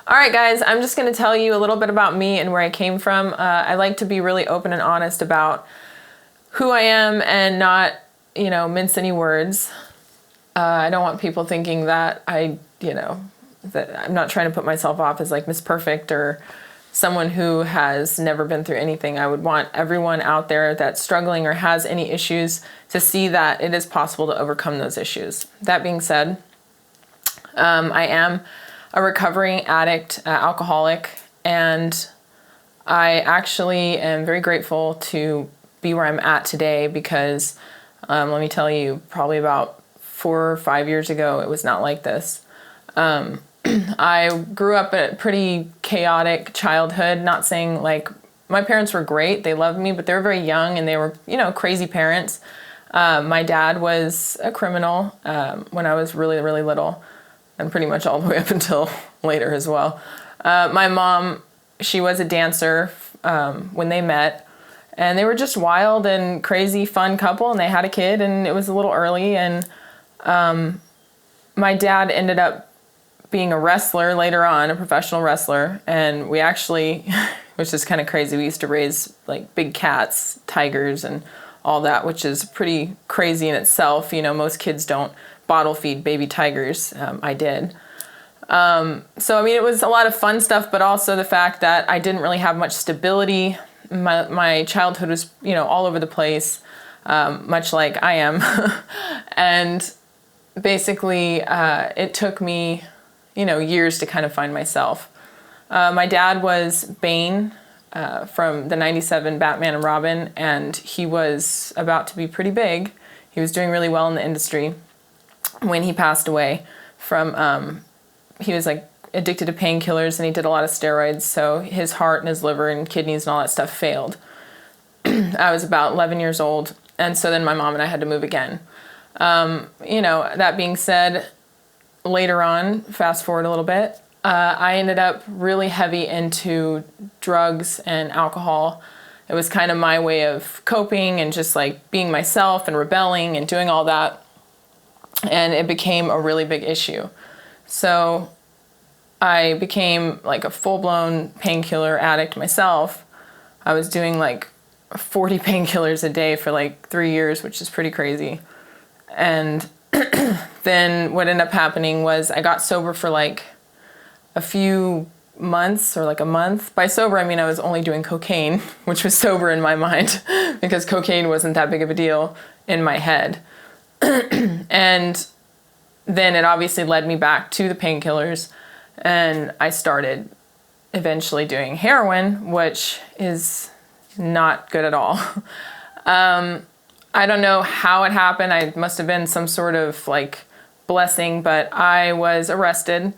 All right, guys, I'm just going to tell you a little bit about me and where I came from. I like to be really open and honest about who I am and not, mince any words. I don't want people thinking that that I'm not trying to put myself off as like Miss Perfect or someone who has never been through anything. I would want everyone out there that's struggling or has any issues to see that it is possible to overcome those issues. That being said, I am a recovering addict, alcoholic, and I actually am very grateful to be where I'm at today because let me tell you, probably about 4 or 5 years ago, it was not like this. I grew up in a pretty chaotic childhood, not saying like my parents were great, they loved me, but they were very young and they were, crazy parents. My dad was a criminal when I was really, really little, and pretty much all the way up until later as well. My mom, she was a dancer when they met, and they were just wild and crazy fun couple, and they had a kid, and it was a little early, and my dad ended up being a wrestler later on, a professional wrestler, and we actually, which is kind of crazy, we used to raise like big cats, tigers, and all that, which is pretty crazy in itself. Most kids don't bottle feed baby tigers. I did. So, it was a lot of fun stuff, but also the fact that I didn't really have much stability. My childhood was, all over the place, much like I am. And basically, it took me, years to kind of find myself. My dad was Bane from the 97 Batman and Robin, and he was about to be pretty big. He was doing really well in the industry when he passed away from, he was like addicted to painkillers and he did a lot of steroids. So his heart and his liver and kidneys and all that stuff failed. I was about 11 years old. And so then my mom and I had to move again. That being said, later on, fast forward a little bit, I ended up really heavy into drugs and alcohol. It was kind of my way of coping and just like being myself and rebelling and doing all that. And it became a really big issue. So I became like a full-blown painkiller addict myself. I was doing like 40 painkillers a day for like 3 years, which is pretty crazy. And then what ended up happening was I got sober for like a few months or like a month. By sober, I mean I was only doing cocaine, which was sober in my mind because cocaine wasn't that big of a deal in my head. And then it obviously led me back to the painkillers, and I started eventually doing heroin, which is not good at all. I don't know how it happened. I must have been some sort of like blessing, but I was arrested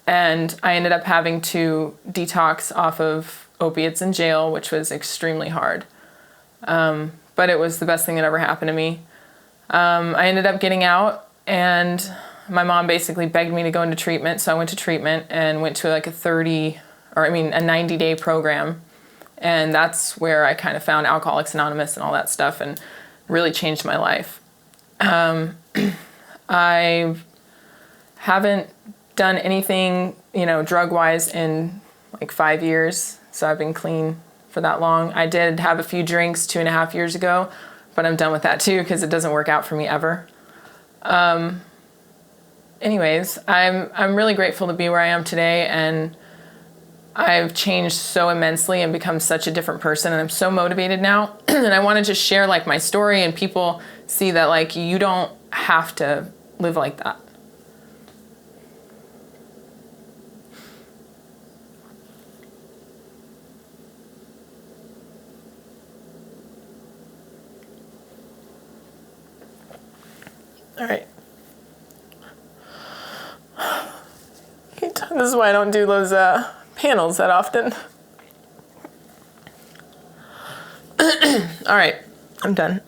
and I ended up having to detox off of opiates in jail, which was extremely hard. But it was the best thing that ever happened to me. I ended up getting out, and my mom basically begged me to go into treatment. So I went to treatment and went to like a 90-day program. And that's where I kind of found Alcoholics Anonymous and all that stuff and really changed my life. I haven't done anything, drug-wise in like 5 years. So I've been clean for that long. I did have a few drinks 2.5 years ago, but I'm done with that too because it doesn't work out for me ever. Anyways, I'm really grateful to be where I am today, and I've changed so immensely and become such a different person, and I'm so motivated now. And I want to just share like my story and people see that like you don't have to live like that. All right. This is why I don't do those panels that often. All right, I'm done.